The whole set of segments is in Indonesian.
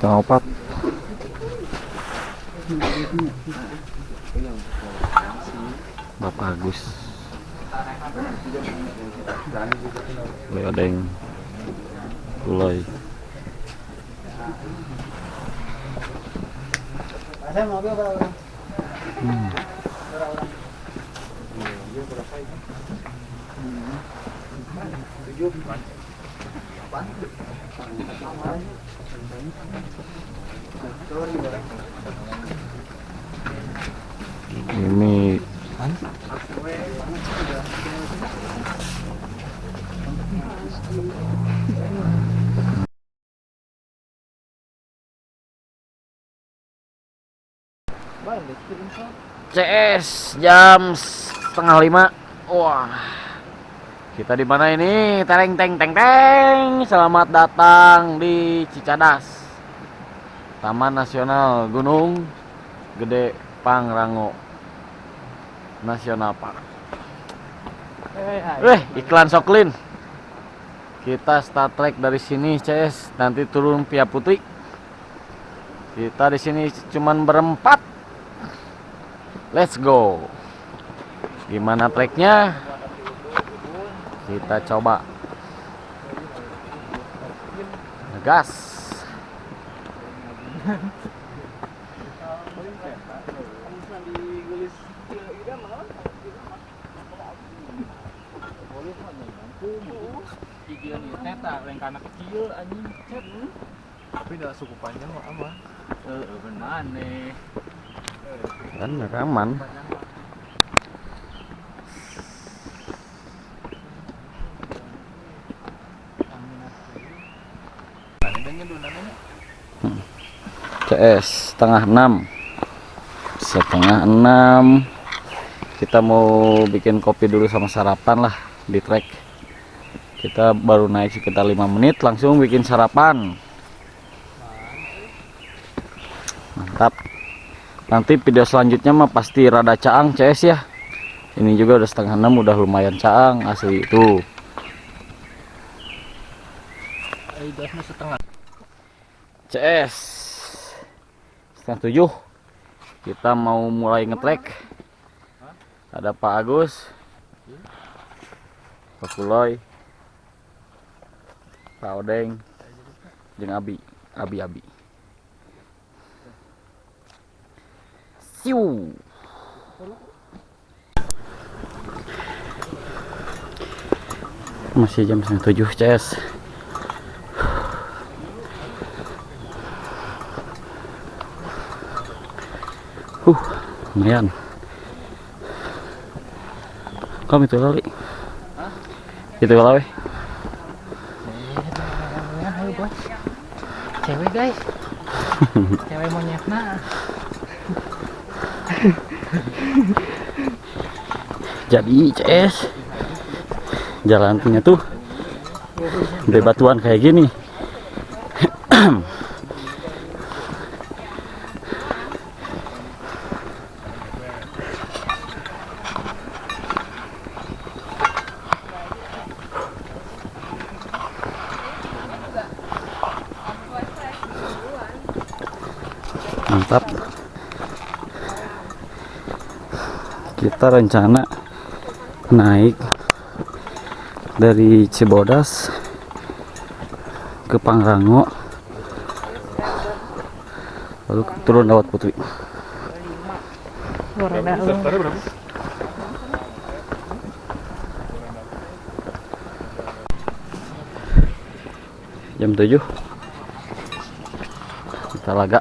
3:30. Bapak Agus Leodeng Kulai. Ini CS jam 4:30. Wah, kita di mana ini? Tereng teng teng teng. Selamat datang di Cicadas, Taman Nasional Gunung Gede Pangrango Nasional Park. Iklan Soklin. Kita start trek dari sini, CS. Nanti turun via Putri. Kita di sini cuman berempat. Let's go. Gimana treknya? Kita coba. Gas. Karena kecil anjing tapi udah suku panjang mah aman. Benar nih Kan rekaman. CS setengah 6. Kita mau bikin kopi dulu sama sarapan lah di trek. Kita baru naik sekitar 5 menit langsung bikin sarapan. Mantap. Nanti video selanjutnya mah pasti rada caang, CS ya. Ini juga udah setengah 6, udah lumayan caang asli itu. CS setengah 7. Kita mau mulai ngetrek. Ada Pak Agus, Pak Kuloy, Pak Odeng, jeung Abi. Siu. Masih jam 7 CS. Lumayan. Kamu itu lali. Itu lali. Cewek guys. Cewek monyetna. Jadi CS jalan punya tuh bebatuan kayak gini. Mantap. Kita rencana naik dari Cibodas ke Pangrango, lalu turun lewat Putri. Jam 7 kita laga.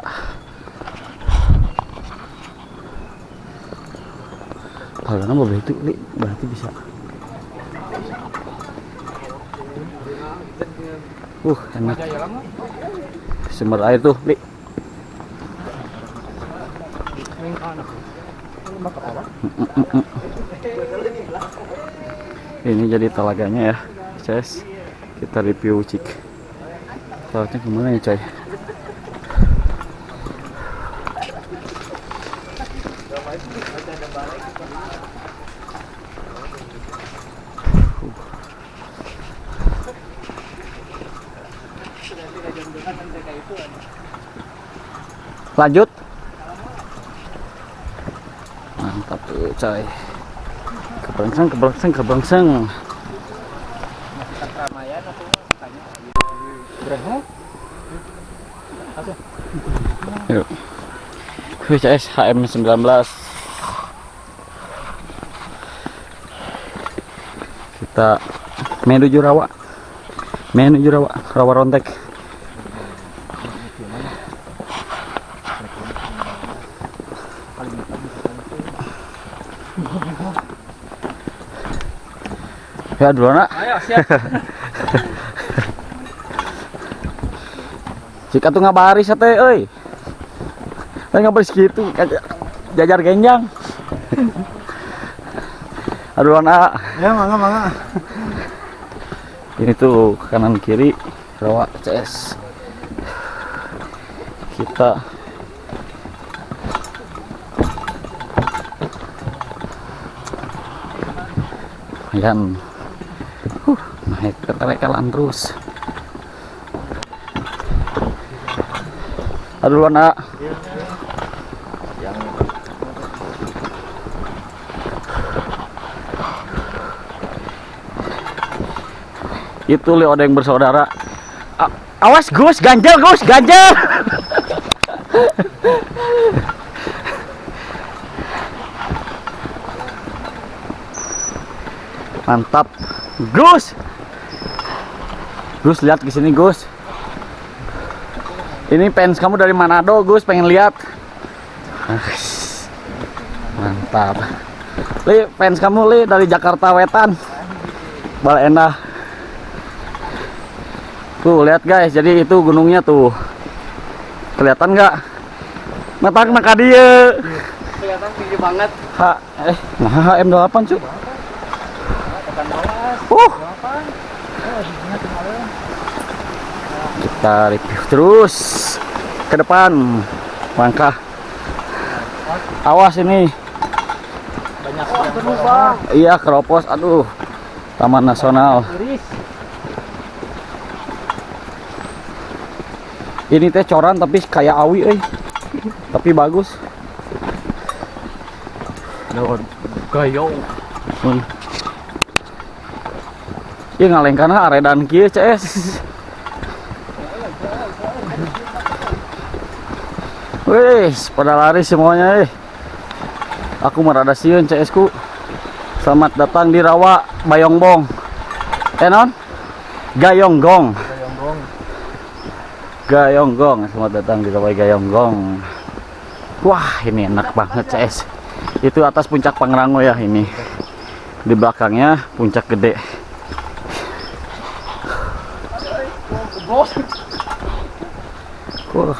Kalau mau itu berarti bisa. Enak. Sumber air tuh, Li. Ini jadi telaganya ya, guys. Kita review cik. Telaganya gimana ya, coy? Lanjut. Mantap tuh coy. Keberengseng. Keramaian atau tanya berapa? Yuk. CS HM19. Kita menuju rawa. Rawa Rontek. Ya dulu nak. Ayo siap. Jika tuh ngabari sate, euy. Ngabari segitu, jajar genjang. Aduh anak. Ya mangga. Ini tuh kanan kiri rawa CS. Kita lumayan naik ketelekelan terus. Aduh anak. Itu Leo ada yang bersaudara. Awas Gus, ganjel. Mantap. Gus, lihat ke sini Gus. Ini fans kamu dari Manado Gus, pengen lihat. Mantap. Li, fans kamu Li dari Jakarta Wetan. Bal Endah. Tuh lihat guys, jadi itu gunungnya tuh. Kelihatan nggak? Matang maka dia. Kelihatan tinggi banget. Nah HM8 cuy. Kita review terus ke depan. Langkah. Awas ini. Banyak berubah. Iya keropos. Aduh. Taman Nasional. Ini teh coran tapi kayak awi tapi bagus. Gayo. Iya ngalengkana aredan kieu CS. Wis, pada lari semuanya Aku merada sieun CS ku. Selamat datang di Rawa Bayongbong. Non? Gayonggong. Selamat datang di Rawa Gayonggong. Wah, ini enak banget CS. Itu atas puncak Pangrango ya ini. Di belakangnya puncak gede.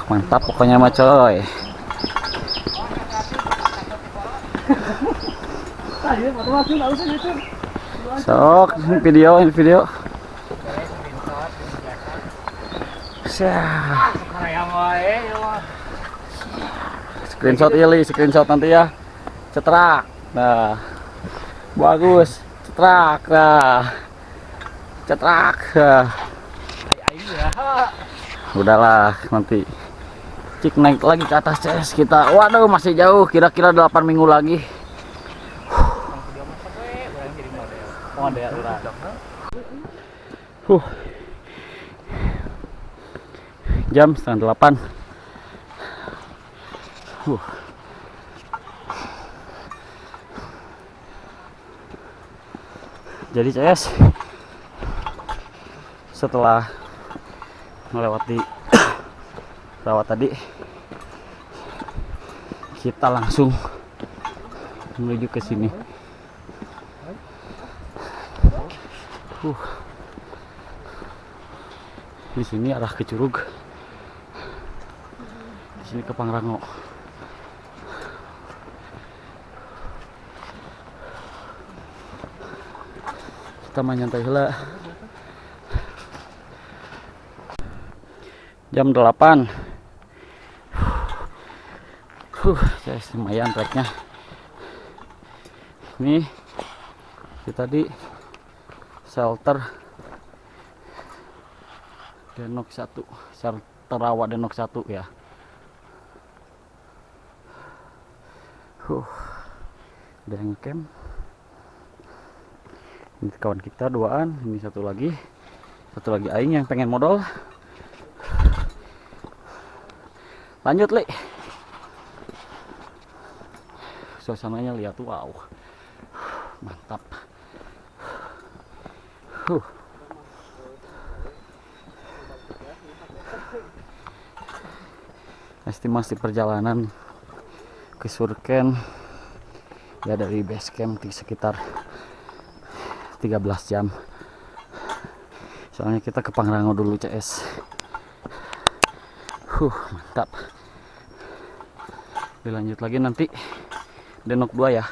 Mantap pokoknya mah coy. Sok, ini video. Screenshot nanti ya. Cetrak. Nah. Bagus. Cetrak. Nah. Cetrak. Nah. Udahlah nanti cik naik lagi ke atas CS kita. Waduh masih jauh, kira-kira 8 minggu lagi. Jam 7:30. Jadi CS setelah melewati rawa tadi, kita langsung menuju ke sini. Di sini arah ke Curug, di sini ke Pangrango. Kita main nyantai heula. Jam 8. Lumayan treknya. Ini kita di shelter Denok 1, shelter Rawa Denok 1 ya. Ada yang camp. Ini kawan kita duaan, ini satu lagi aing yang pengen modal. Lanjut, Li. Suasananya lihat, wow. Mantap. Estimasi perjalanan ke Surken ya dari base camp sekitar 13 jam. Soalnya kita ke Pangrango dulu CS. Mantap. Dilanjut lagi nanti Denok 2 ya.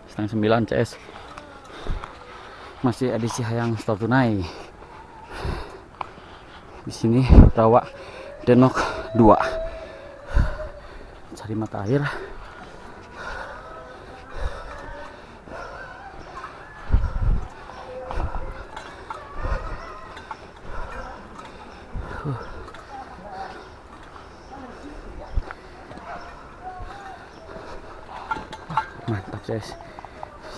Setengah 9 CS. Masih edisi Hayang Start Tunai. Di sini rawa Denok 2. Cari mata air. Mantap guys,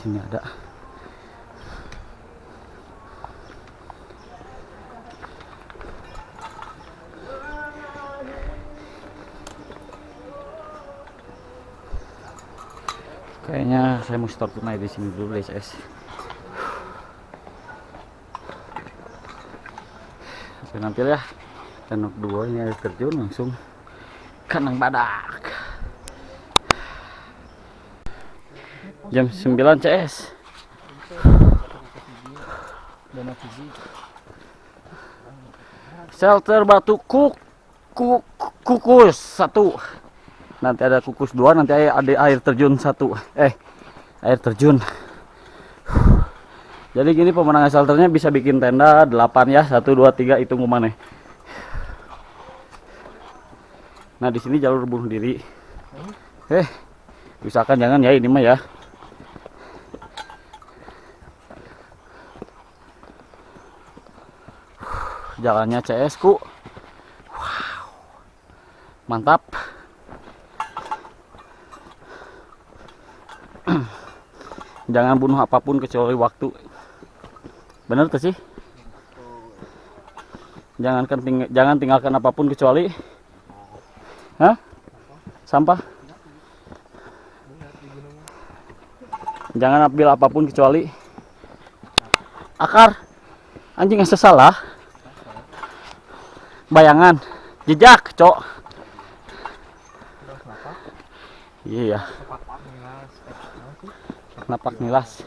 sini ada kayaknya saya mau start tunai di sini dulu guys. Saya nampil ya Denok 2 ini air terjun langsung Kanang Badak. Jam 9 CS. Shelter batu kukus 1. Nanti ada kukus 2, nanti ada air terjun 1. Air terjun. Jadi gini pemenangan shelternya bisa bikin tenda 8 ya. 1 2 3 hitung mana. Nah, di sini jalur bunuh diri. Usahakan jangan ya ini mah ya. Jalannya CS ku. Wow. Mantap. Jangan bunuh apapun kecuali waktu. Bener tuh sih? Jangan tinggalkan apapun kecuali sampah. Jangan ambil apapun kecuali akar. Anjing yang salah. Bayangan, jejak, cok. Iya. Napak nilas.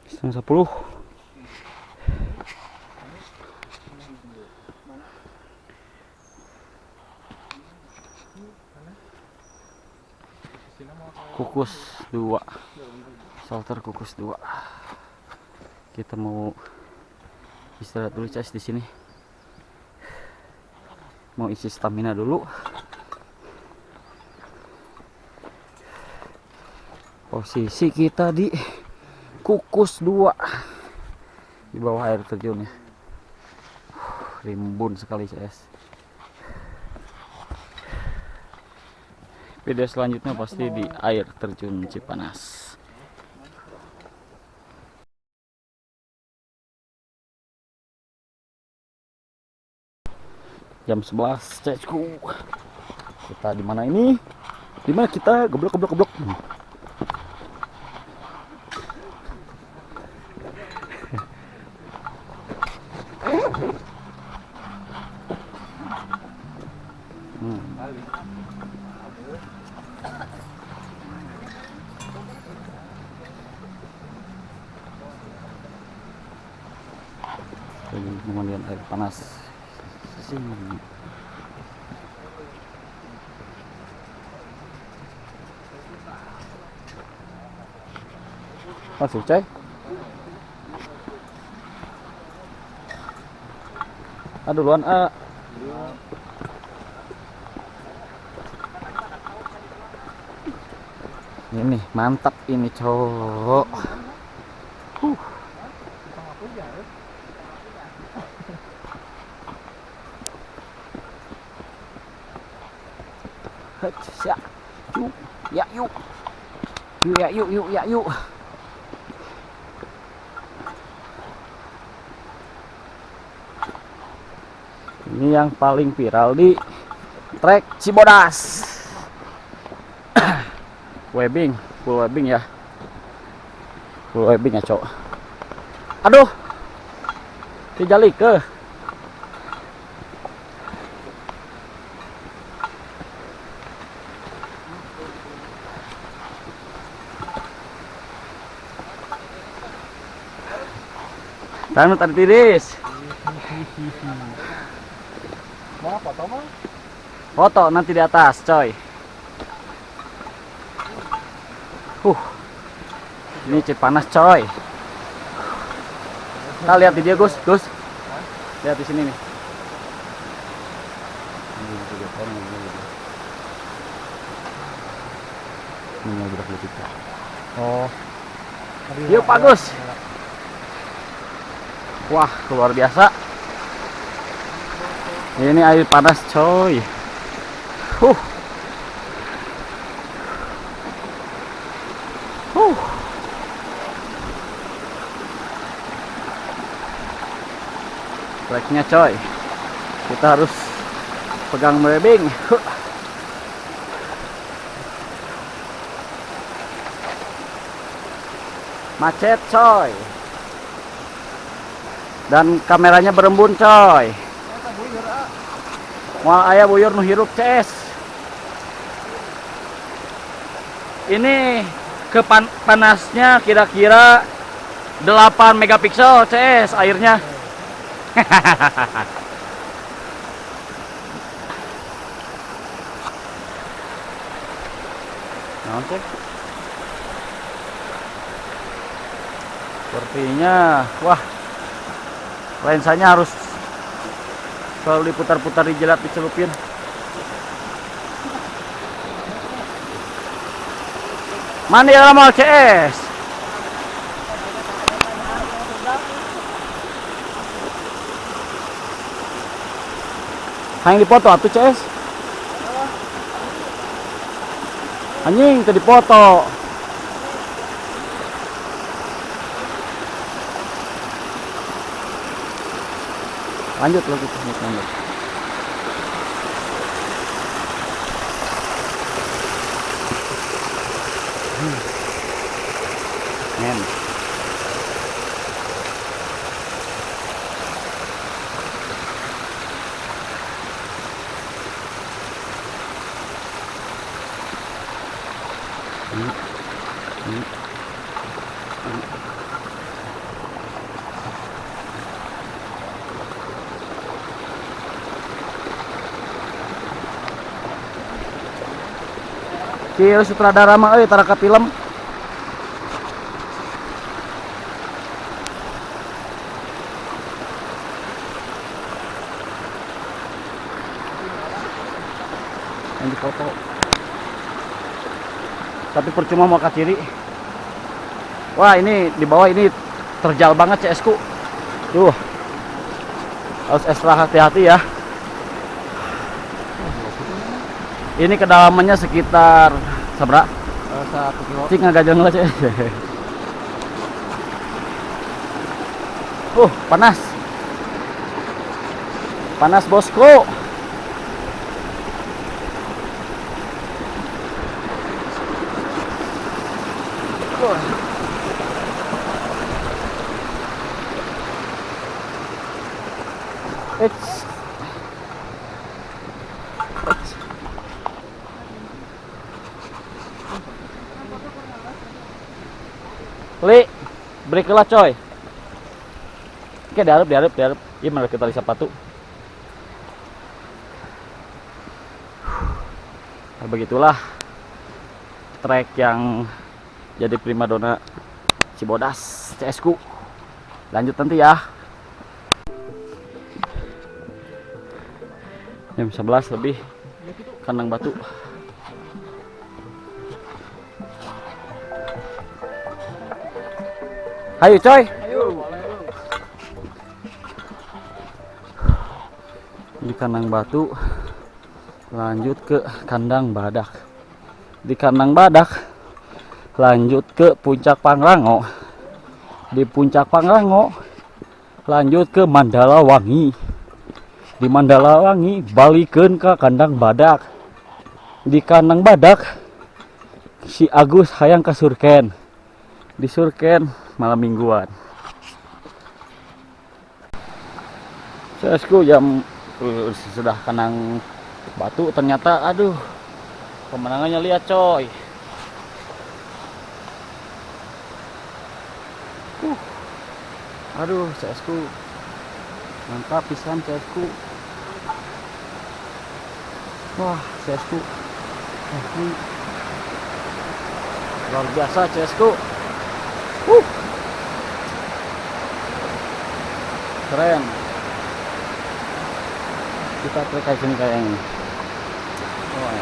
Setengah 10. Kukus 2. Shelter kukus 2. Kita mau istirahat dulu guys di sini. Mau isi stamina dulu. Posisi kita di kukus 2 di bawah air terjun ya. Rimbun sekali guys. Video selanjutnya pasti di air terjun Cipanas. Jam 11 cesku. Kita di mana ini? Di mana kita? Goblok. Pemandian air panas sini. Masuk cai. Duluan Ini mantap ini cowok. Ya, yuk, ya yuk, yuk ya yuk, yuk ya yuk. Ini yang paling viral di trek Cibodas. Webbing, full webbing ya. Full webbing ya, Cok. Aduh. Dijalik ke. Tanu tadi tiris. Mau foto mah? Foto nanti di atas, coy. Ini Cipanas, coy. Kita lihat di dia, Gus. Lihat di sini nih. Oh. Yuk, Pak Gus. Wah, luar biasa. Ini air panas, coy. Huh. Treknya, coy. Kita harus pegang webbing. Macet, coy. Dan kameranya berembun, coy. Moal aya buyur nu hirup, CS. Ini panasnya kira-kira 8 megapiksel, CS airnya. Oke. Sepertinya, wah, lensanya harus selalu diputar-putar, dijelat, dicelupin. Mana ya mau CS? Hanya dipoto atuh CS. Anjing tadi foto. Lanjut lagi, lanjut. Men. Kieu sutradara mah euy tara ka film. Yang dipoto. Tapi percuma mau ke kiri. Wah, ini di bawah ini terjal banget CS ku. Tuh. Harus ekstra hati-hati ya. Ini kedalamannya sekitar seberapa? 1 kilo. Cik ngagajeng lah, Cek. Panas. Panas, bosku. Li, break lah, coy. Oke, diharap. Gimana kita tali sepatu? Nah, begitulah trek yang jadi primadona Cibodas CS ku. Lanjut nanti ya. Jam 11 lebih, kandang batu. Ayo, coy. Di kandang batu lanjut ke kandang badak. Di kandang badak lanjut ke puncak Pangrango. Di puncak Pangrango lanjut ke Mandalawangi. Di Mandalawangi balikeun ke kandang badak. Di kandang badak si Agus hayang ke Surken. Di Surken malam mingguan. Sesku jam sudah kandang batu ternyata aduh pemandangannya lihat coy. Aduh CSku mantap pisan CSku. Wah CSku ini luar biasa CSku. Keren. Kita trek kayak sini kayak ini. Wah.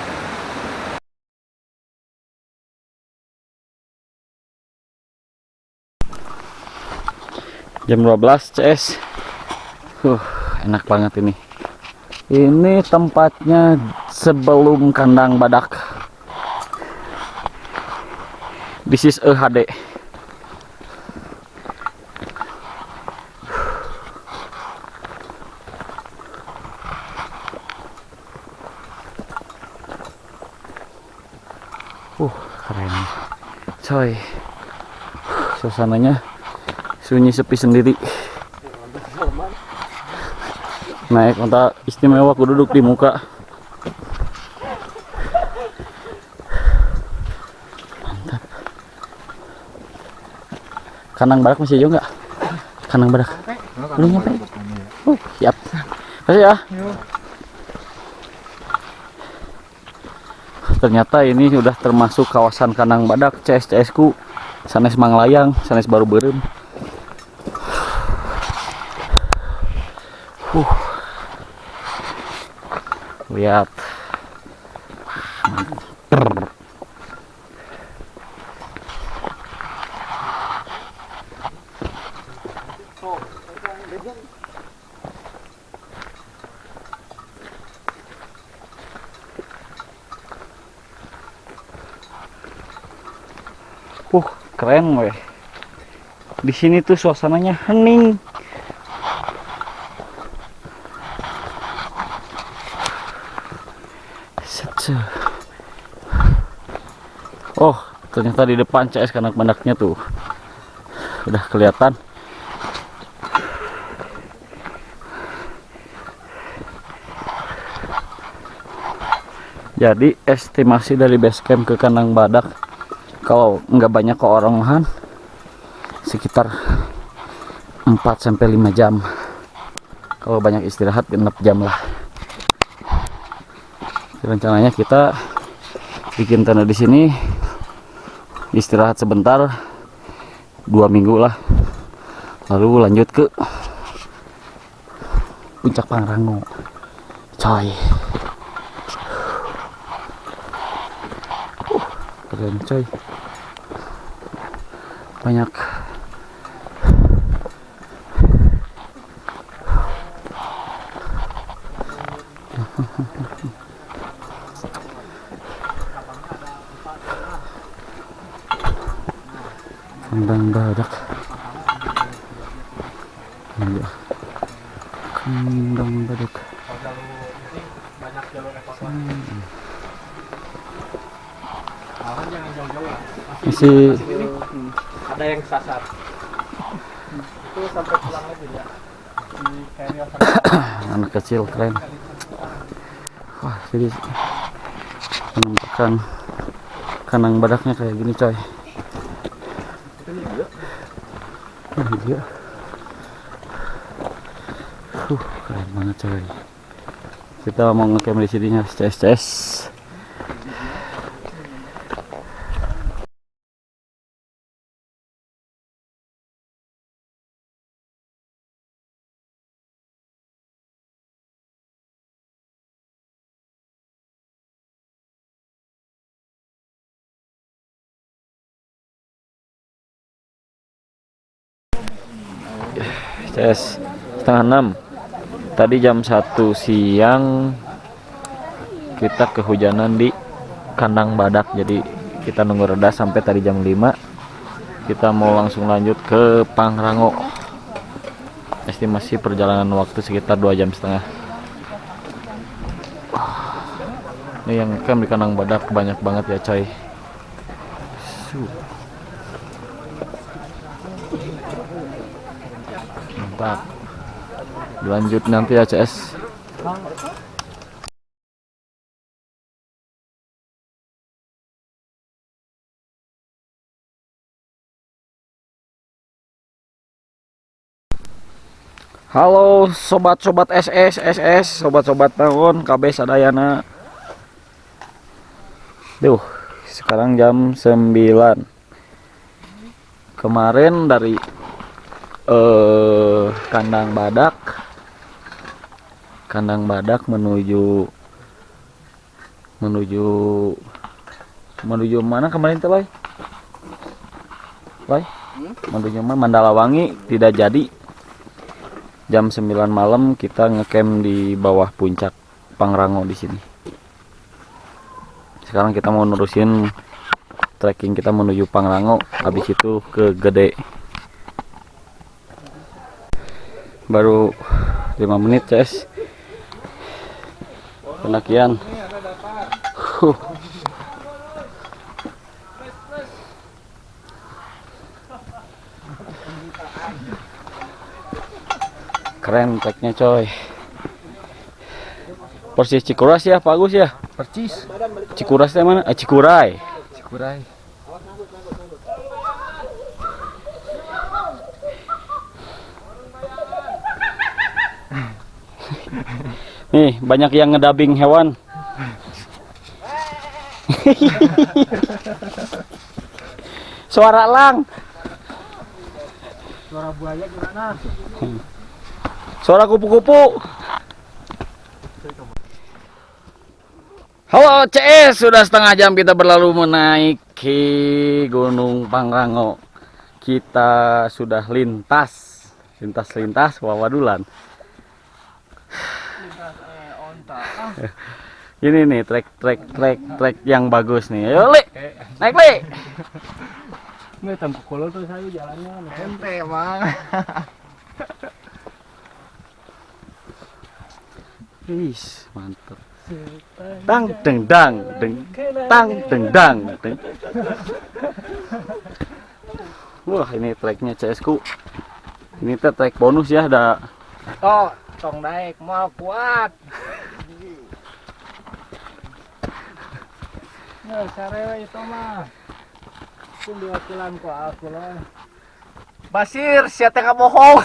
Jam 12 CS. Enak banget ini. Ini tempatnya sebelum kandang badak. This is a HD. Keren coy. Suasananya sunyi sepi sendiri. Naik onta istimewa aku duduk di muka. Mantap. Kandang badak masih jauh nggak? Kandang badak belum nyampe. Siap. Kasih ya. Ternyata ini sudah termasuk kawasan kandang badak CS ku. Sanes Manglayang, sanes baru berem. Lihat. Keren weh. Di sini tuh suasananya hening. Oh, ternyata di depan CS kandang badaknya tuh udah kelihatan. Jadi estimasi dari base camp ke kandang badak kalau nggak banyak keorongan sekitar 4-5 jam. Kalau banyak istirahat 6 jam lah. Rencananya kita bikin tenda di sini, istirahat sebentar 2 minggu lah, lalu lanjut ke puncak Pangrango coy. Keren coy, banyak kandang badak. Kandang badak. Masih ada yang sasar. Itu sampai pulang lagi ya. Anak kecil keren. Wah, jadi penampakan kandang badaknya kayak gini coy. Dia. Keren banget coy. Kita mau ngecamp di sininya CS. CS setengah 6. Tadi jam 1 siang kita kehujanan di kandang badak, jadi kita nunggu reda sampai tadi jam 5. Kita mau langsung lanjut ke Pangrango. Estimasi perjalanan waktu sekitar 2,5 jam. Ini yang camp di kandang badak banyak banget ya coy. Mantap. Lanjut nanti ya CS. Halo sobat-sobat SS, sobat-sobat tahun KB sadayana. Sekarang jam 9. Kemarin dari kandang badak menuju mana kemarin teh, Bay? Menuju mana? Mandalawangi tidak jadi. Jam 9 malam kita ngecamp di bawah puncak Pangrango di sini. Sekarang kita mau nerusin trekking kita menuju Pangrango, habis itu ke Gede. Baru 5 menit, CS. Pendakian. Keren treknya coy. Persis Cikuras ya Pak Agus ya. Percis. Cikuras teh mana? Cikuray. Cikuray. Nih banyak yang ngedabing hewan. Suara elang. Suara buaya gimana? Suara kupu-kupu. Halo CS, sudah setengah jam kita berlalu menaiki Gunung Pangrango. Kita sudah lintas Wawadulan. Ini nih trek yang bagus nih. Ayo Li, naik Li. Nggak tampak kolot tuh saya jalannya ente emang. Wis, mantap. Tang deng dang deng tang deng dang deng. Wah, ini treknya CS ku. Ini teh trek bonus ya, ada. Oh, tong naik mau kuat. Nggak sarewe itu mah. Itu diwakilan ku aku lah. Basir, siapa yang bohong?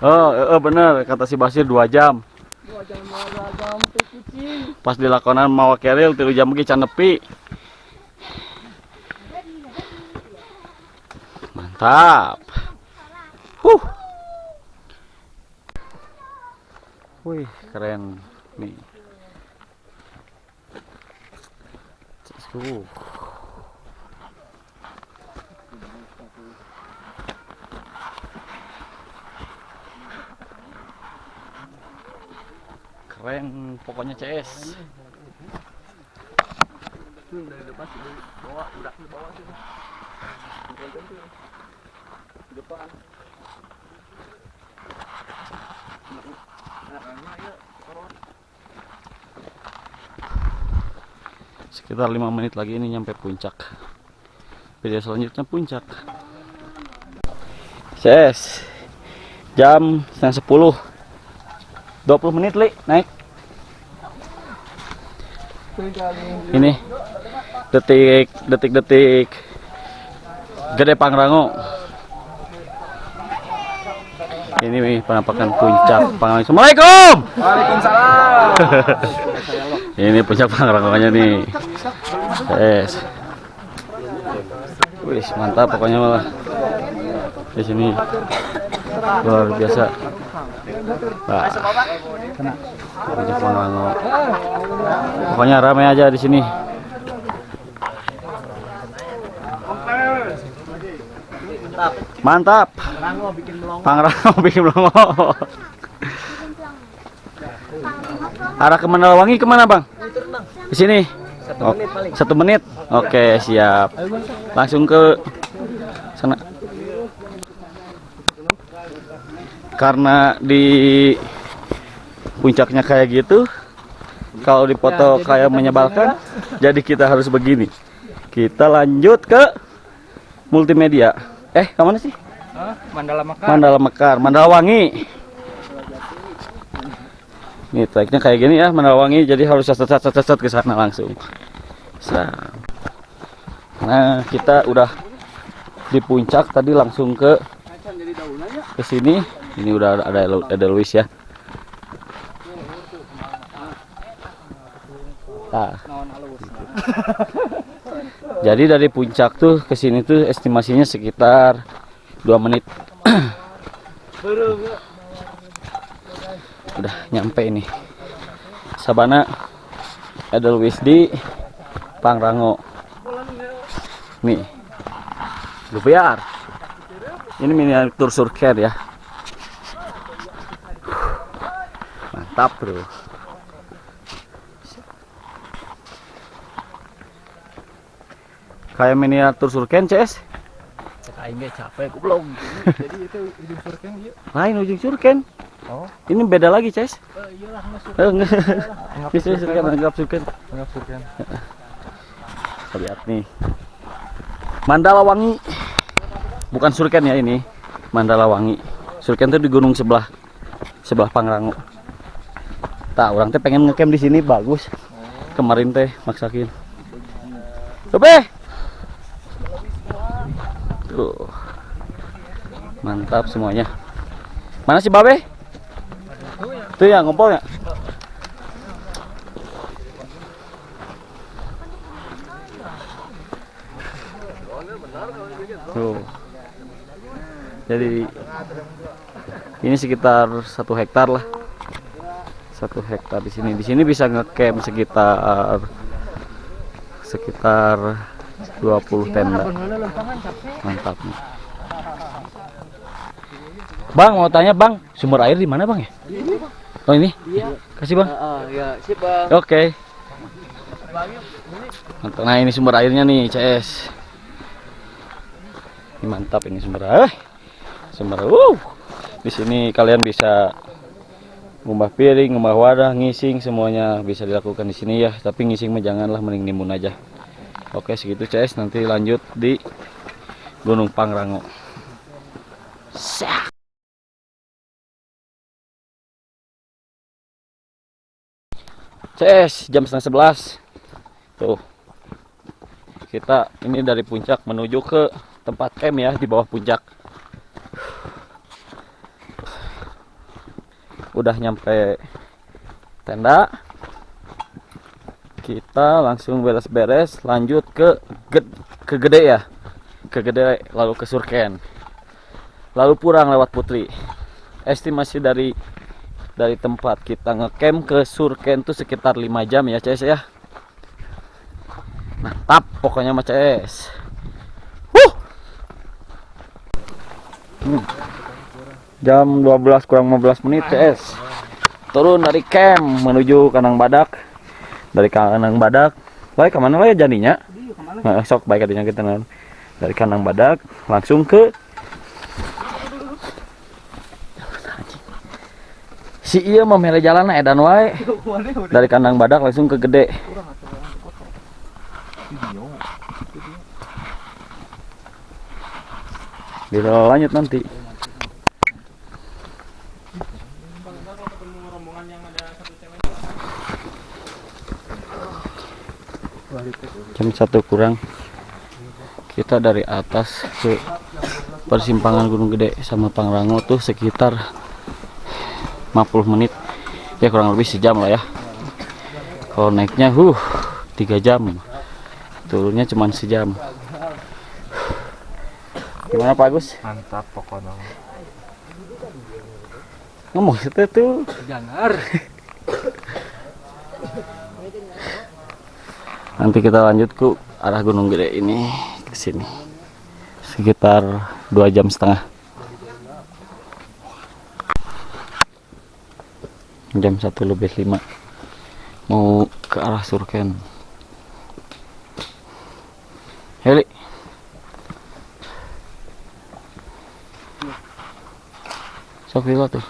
Oh, bener kata si Basir 2 jam. 2 jam kucing. Pas dilakonan mawa keril 3 jam lagi can nepi. Mantap. Wih, keren nih. Keren pokoknya CS. Dari depan sih bawa udah di bawah sih. Di depan. Sekitar 5 menit lagi ini nyampe puncak. Video selanjutnya puncak. CS. Jam 9:30. 20 menit Li naik. Ini detik Gede Pangrango. Ini nih penampakan puncak Pangrango. Assalamualaikum. Waalaikumsalam. Ini puncak Pangrangonya nih. Yes. Wih, mantap pokoknya malah. Di sini luar biasa. Nah, puncak Pangrango. Pokoknya ramai aja di sini. Mantap. Pangrango bikin melongo. Pangrango bikin melongo. Arah ke Mandalawangi kemana bang? Di sini. 1 Oh, menit paling. 1 menit. Oke siap. Langsung ke sana. Karena di puncaknya kayak gitu, kalau dipoto kayak menyebalkan, jadi kita harus begini. Kita lanjut ke multimedia. Kemana sih? Mandala Mekar. Mandala Mekar, Mandalawangi. Nih tracknya kayak gini ya, Mandalawangi. Jadi harus set ke sana langsung. Nah kita udah di puncak tadi, langsung ke sini. Ini udah ada Luis ya. Nah, jadi dari puncak tuh ke sini tuh estimasinya sekitar 2 menit. Udah nyampe ini. Sabana Edelweiss di Pangrango. Nih. Lupiar. Ini miniatur surken ya. Mantap, bro. Kayak miniatur surken, CS. Aing ge capek goblok. Jadi itu ujung surken ieu. Lain ujung surken. Oh. Ini beda lagi, CS. Iyalah Enggak. Bisa surken, anggap surken. Anggap surken. Lihat nih. Mandalawangi. Bukan surken ya ini. Mandalawangi. Surken itu di gunung sebelah Pangrango. Tah, orang teh pengen ngecamp di sini bagus. Kemarin teh maksakin. Coba. Tuh. Mantap semuanya. Mana si Babe? Tuh ya ngumpul ya. Tuh. Jadi ini sekitar 1 hektar lah. 1 hektar di sini. Di sini bisa ngecamp sekitar 20 tenda. Mantap nih. Bang, mau tanya Bang, sumber air di mana Bang ya? Oh ini? Kasih Bang. Ya, sip Bang. Oke. Mantap. Nah ini sumber airnya nih CS. Ini mantap ini sumber air. Di sini kalian bisa ngumbah piring, ngumbah wadah, ngising, semuanya bisa dilakukan di sini ya. Tapi ngising mah janganlah, mending nimbun aja. Oke segitu CS, nanti lanjut di Gunung Pangrango. CS jam 10:30. Tuh. Kita ini dari puncak menuju ke tempat camp ya, di bawah puncak. Udah nyampe tenda. Kita langsung beres-beres, lanjut ke Gede ya. Ke Gede, lalu ke Surken. Lalu pulang lewat Putri. Estimasi dari tempat kita ngecamp ke Surken tuh sekitar 5 jam ya CS ya. Mantap pokoknya mah CS. Jam 12 kurang 15 menit CS. Turun dari camp menuju Kandang Badak. Dari Kandang Badak, baik kemana lah ya jadinya? Nah, sok baik adanya kita dari Kandang Badak langsung ke si iya memele jalan edan wae. Dari Kandang Badak langsung ke Gede. Kita lanjut nanti. Jam 1 kurang kita dari atas ke persimpangan Gunung Gede sama Pangrango tuh sekitar 50 menit ya, kurang lebih sejam lah ya. Kalau naiknya 3 jam, turunnya cuma sejam. Gimana Pak Agus? Mantap pokoknya. Ngomong itu tuh Jangan. nanti kita lanjut ke arah Gunung Gede ini ke sini sekitar 2,5 jam. Jam 1:05 mau ke arah Surken. Heli. Sok lila tuh.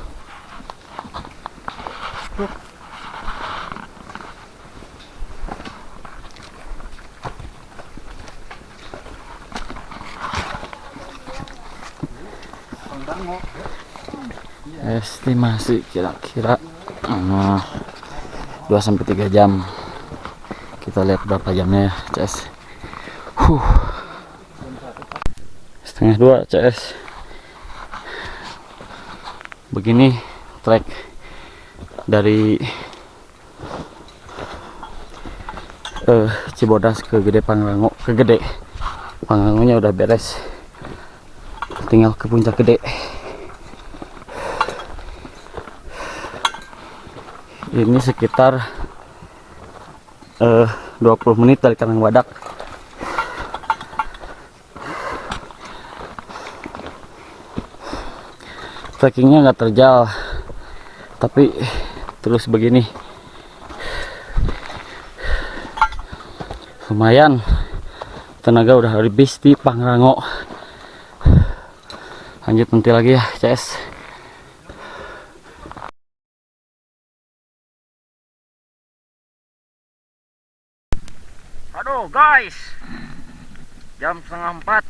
Estimasi kira-kira 2-3 jam. Kita lihat berapa jamnya ya, CS. Setengah 2 CS. Begini trek dari Cibodas ke Gede Pangrango, ke Gede Pangrangonya udah beres, tinggal ke Puncak Gede. Ini sekitar 20 menit dari Karang Badak. Trekkingnya nggak terjal, tapi terus begini lumayan, tenaga udah habis di Pangrango. Lanjut nanti lagi ya CS. Aduh guys, jam 3:30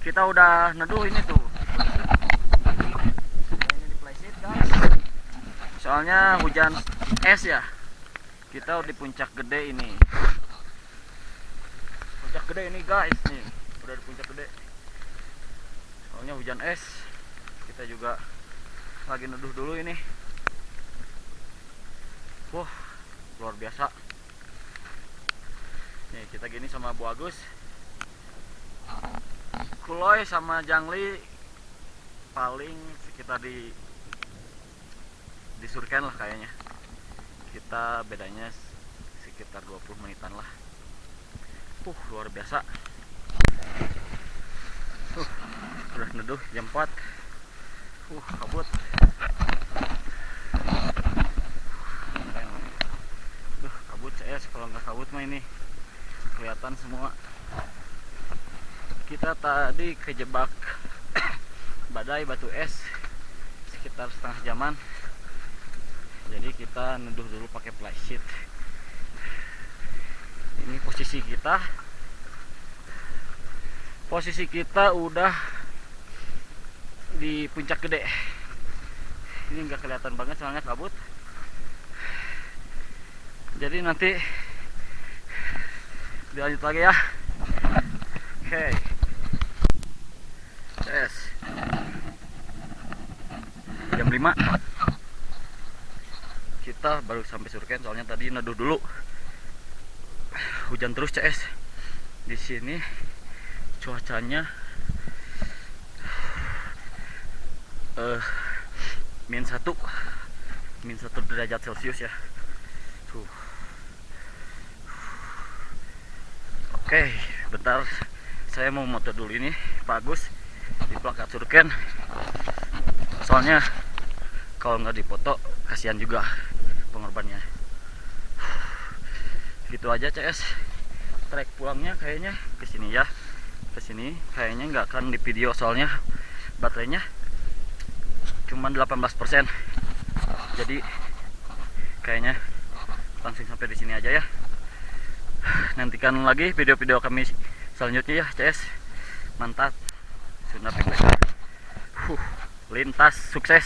kita udah neduh ini tuh. Ini di Playset guys, soalnya hujan es ya. Kita di Puncak Gede ini. Puncak Gede ini guys, nih udah di Puncak Gede. Soalnya hujan es, kita juga lagi neduh dulu ini. Wah, luar biasa. Nih kita gini sama Bu Agus, Kuloy sama Jangli paling sekitar di Surken lah kayaknya. Kita bedanya sekitar 20 menitan lah. Luar biasa. Udah neduh jam 4. Kabut. Kabut CS, kalau nggak kabut mah ini kelihatan semua. Kita tadi kejebak badai batu es sekitar setengah jaman, jadi kita neduh dulu pakai flysheet. Ini posisi kita udah di Puncak Gede. Ini nggak kelihatan banget soalnya kabut, jadi nanti dilanjut lagi ya. Oke. Yes. Jam 5 kita baru sampai Surken, soalnya tadi neduh dulu. Hujan terus CS. Di sini cuacanya -1 derajat Celcius ya. Tuh. Oke, bentar, saya mau moto dulu ini Pak Agus di plakat Surken. Soalnya kalau nggak dipoto kasihan juga pengorbannya. Gitu aja CS. Trek pulangnya kayaknya ke sini ya. Ke sini kayaknya nggak akan di video soalnya baterainya cuma 18%. Jadi kayaknya langsung sampai di sini aja ya. Nantikan lagi video-video kami selanjutnya ya CS. Mantap. Sunda Backpacker. Lintas sukses.